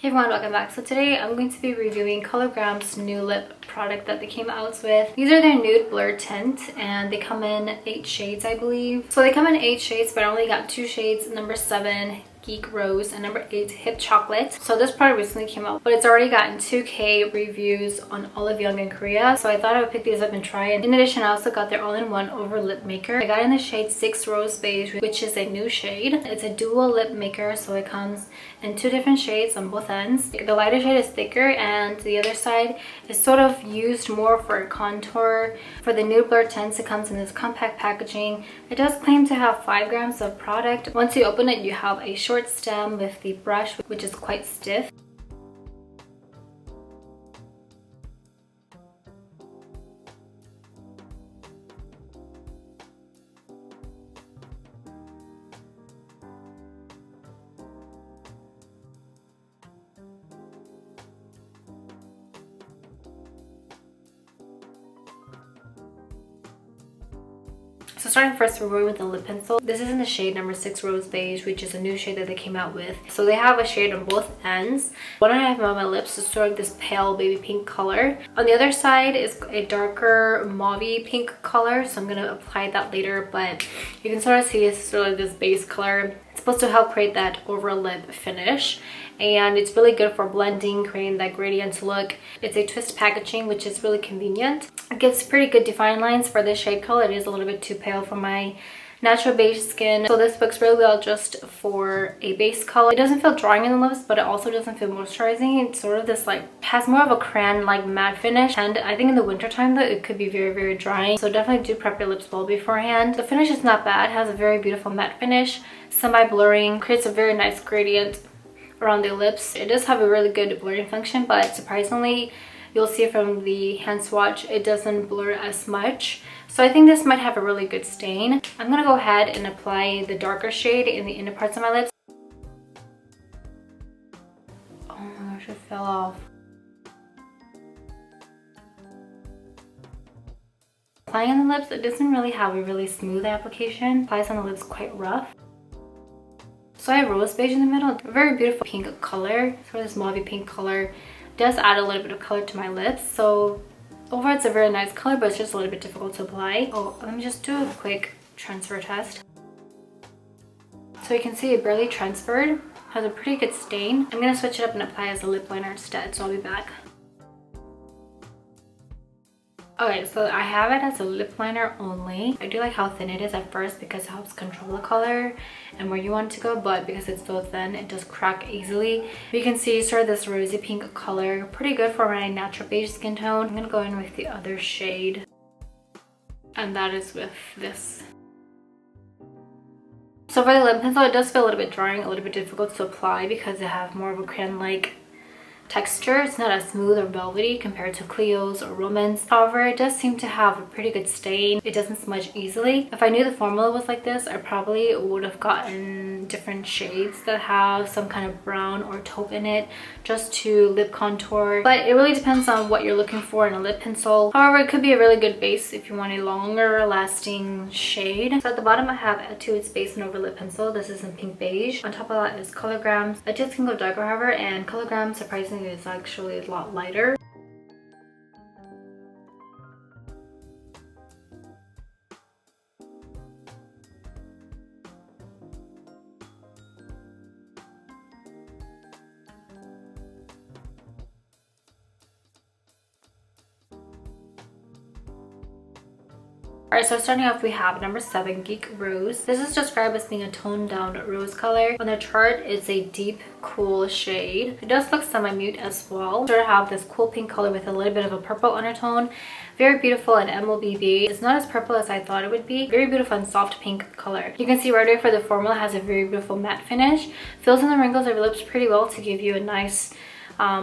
Hey everyone, welcome back. So today I'm going to be reviewing Colorgram's new lip product that they came out with. These are their nude blur tint and they come in 8 shades, I believe. So they come in 8 shades, but I only got 2 shades, number 7 Geek Rose and number 8 Hip Chocolate. So this product recently came out, but it's already gotten 2K reviews on all of Young in Korea. So I thought I would pick these up and try it. In addition, I also got their all-in-one over lip maker. I got in the shade 6 Rose Beige, which is a new shade. It's a dual lip maker, so it comes in 2 different shades on both ends. The lighter shade is thicker and the other side is sort of used more for contour. For the nude blur tints, it comes in this compact packaging. It does claim to have 5 grams of product. Once you open it, you have a short stem with the brush, which is quite stiff. So starting first, we're going with the lip pencil. This is in the shade number 6 Rose Beige, which is a new shade that they came out with. So they have a shade on both ends. One I have on my lips is sort of this pale baby pink color. On the other side is a darker mauve pink color, so I'm going to apply that later, but you can sort of see it's sort of this base color. It's supposed to help create that over lip finish, and it's really good for blending, creating that gradient look. It's a twist packaging, which is really convenient. It gives pretty good defined lines for this shade color. It is a little bit too pale for my natural beige skin, so this works really well just for a base color. It doesn't feel drying in the lips, but it also doesn't feel moisturizing. It's sort of this has more of a crayon like matte finish, and I think in the winter time though it could be very drying, so definitely do prep your lips well beforehand. The finish is not bad. It has a very beautiful matte finish, semi-blurring, creates a very nice gradient around the lips. It does have a really good blurring function, but surprisingly, you'll see from the hand swatch, it doesn't blur as much. So I think this might have a really good stain. I'm gonna go ahead and apply the darker shade in the inner parts of my lips. Oh my gosh, it fell off. Applying on the lips, it doesn't really have a really smooth application. Applies on the lips quite rough. So I have Rose Beige in the middle, a very beautiful pink color, sort of this mauve pink color. It does add a little bit of color to my lips, so overall it's a very nice color, but it's just a little bit difficult to apply. Oh, let me just do a quick transfer test. So you can see it barely transferred, has a pretty good stain. I'm gonna switch it up and apply as a lip liner instead, so I'll be back. Okay, so I have it as a lip liner only. I do like how thin it is at first because it helps control the color and where you want it to go, but because it's so thin, it does crack easily. You can see sort of this rosy pink color, pretty good for my natural beige skin tone. I'm gonna go in with the other shade, and that is with this. So for the lip pencil, it does feel a little bit drying, a little bit difficult to apply because they have more of a crayon-like texture. It's not as smooth or velvety compared to Clio's or Romance. However, it does seem to have a pretty good stain. It doesn't smudge easily. If I knew the formula was like this, I probably would have gotten different shades that have some kind of brown or taupe in it just to lip contour. But it really depends on what you're looking for in a lip pencil. However, it could be a really good base if you want a longer lasting shade. So at the bottom I have Etude's Base and Over Lip Pencil. This is in pink beige. On top of that is Colorgram's. Etude can go darker, however, and Colorgram surprisingly is actually a lot lighter. Alright, so starting off we have number 7 Geek Rose. This is described as being a toned down rose color. On the chart, it's a deep, cool shade. It does look semi-mute as well. Sort of have this cool pink color with a little bit of a purple undertone. Very beautiful and MLBB. It's not as purple as I thought it would be. Very beautiful and soft pink color. You can see right away for the formula has a very beautiful matte finish. Fills in the wrinkles of your lips pretty well to give you a nice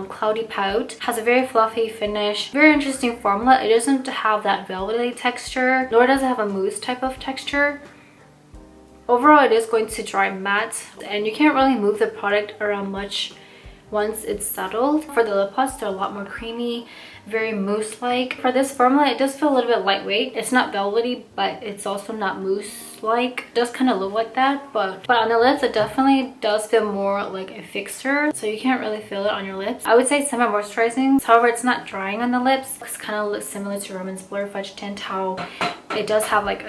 cloudy pout. Has a very fluffy finish. Very interesting formula. It doesn't have that velvety texture, nor does it have a mousse type of texture. Overall, it is going to dry matte, and you can't really move the product around much once it's settled. For the lip gloss, they're a lot more creamy, very mousse-like. For this formula, it does feel a little bit lightweight. It's not velvety, but it's also not mousse-like. It does kind of look like that, but on the lips, it definitely does feel more like a fixer, so you can't really feel it on your lips. I would say semi-moisturizing. However, it's not drying on the lips. It's kind of looks similar to Roman's Blur Fudge Tint, how it does have like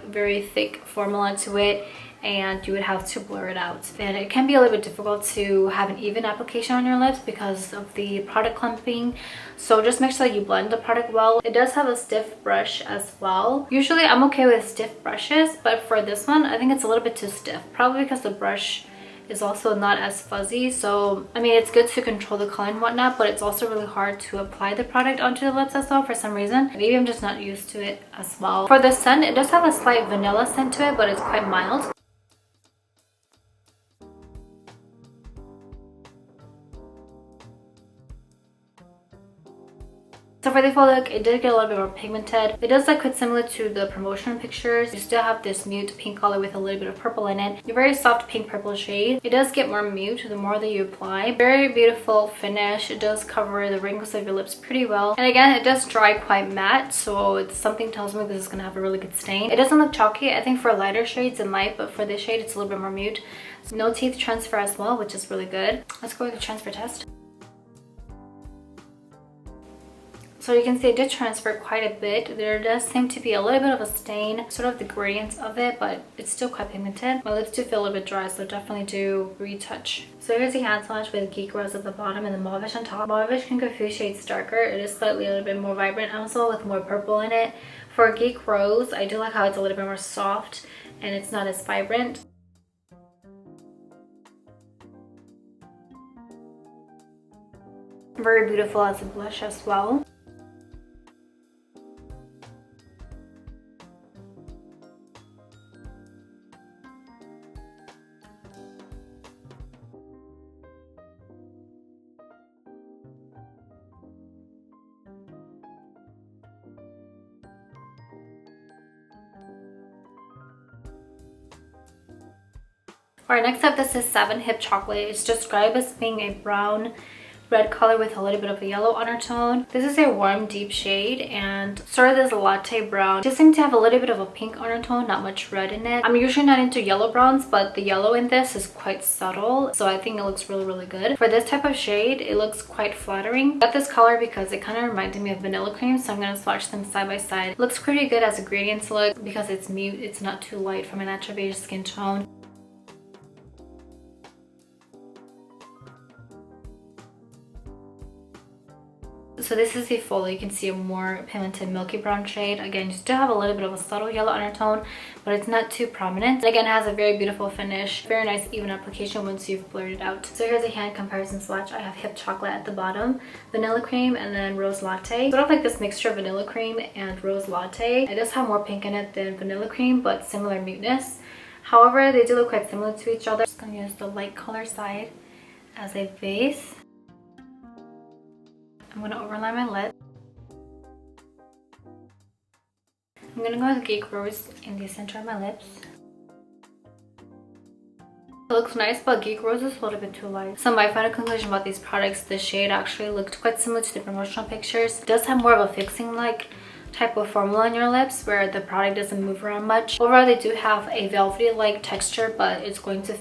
very thick formula to it, and you would have to blur it out. And it can be a little bit difficult to have an even application on your lips because of the product clumping. So just make sure that you blend the product well. It does have a stiff brush as well. Usually I'm okay with stiff brushes, but for this one, I think it's a little bit too stiff. Probably because the brush is also not as fuzzy. So I mean, it's good to control the color and whatnot, but it's also really hard to apply the product onto the lips as well for some reason. Maybe I'm just not used to it as well. For the scent, it does have a slight vanilla scent to it, but it's quite mild. So for the full look, it did get a little bit more pigmented. It does look quite similar to the promotional pictures. You still have this mute pink color with a little bit of purple in it. A very soft pink purple shade. It does get more mute the more that you apply. Very beautiful finish. It does cover the wrinkles of your lips pretty well. And again, it does dry quite matte, so it's something tells me this is going to have a really good stain. It doesn't look chalky, I think, for lighter shades in light, but for this shade, it's a little bit more mute. No teeth transfer as well, which is really good. Let's go with the transfer test. So you can see it did transfer quite a bit. There does seem to be a little bit of a stain, sort of the gradients of it, but it's still quite pigmented. My lips do feel a little bit dry, so definitely do retouch. So here's the hand swatch with Geek Rose at the bottom and the Mauvish on top. Mauvish can go a few shades darker. It is slightly a little bit more vibrant also with more purple in it. For Geek Rose, I do like how it's a little bit more soft and it's not as vibrant. Very beautiful as a blush as well. Alright, next up, this is 7 Hip Chocolate. It's described as being a brown red color with a little bit of a yellow undertone. This is a warm deep shade and sort of this latte brown. It does seem to have a little bit of a pink undertone, not much red in it. I'm usually not into yellow browns, but the yellow in this is quite subtle, so I think it looks really good. For this type of shade, it looks quite flattering. I got this color because it kind of reminded me of vanilla cream, so I'm going to swatch them side by side. It looks pretty good as a gradient look because it's mute, it's not too light for my natural beige skin tone. So this is the full. You can see a more pigmented milky brown shade. Again, you still have a little bit of a subtle yellow undertone, but it's not too prominent. And again, it has a very beautiful finish. Very nice even application once you've blurred it out. So here's a hand comparison swatch. I have Hip Chocolate at the bottom, vanilla cream, and then rose latte. Sort of like this mixture of vanilla cream and rose latte. It does have more pink in it than vanilla cream, but similar muteness. However, they do look quite similar to each other. I'm just gonna use the light color side as a base. I'm going to overline my lip. I'm going to go with Geek Rose in the center of my lips. It looks nice, but Geek Rose is a little bit too light. So my final conclusion about these products, the shade actually looked quite similar to the promotional pictures. It does have more of a fixing-like type of formula on your lips where the product doesn't move around much. Overall, they do have a velvety-like texture, but it's going to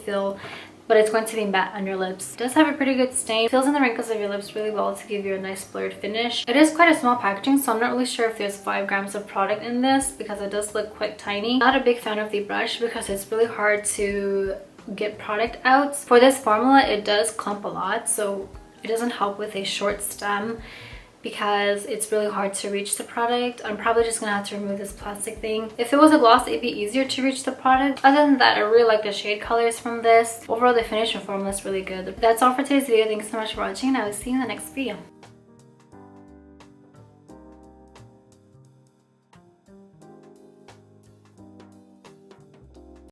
be matte on your lips. It does have a pretty good stain. It fills in the wrinkles of your lips really well to give you a nice blurred finish. It is quite a small packaging, so I'm not really sure if there's 5 grams of product in this because it does look quite tiny. Not a big fan of the brush because it's really hard to get product out. For this formula, it does clump a lot, so it doesn't help with a short stem because it's really hard to reach the product. I'm probably just gonna have to remove this plastic thing. If it was a gloss, it'd be easier to reach the product. Other than that, I really like the shade colors from this. Overall, the finish and formula is really good. That's all for today's video. Thanks so much for watching, and I will see you in the next video.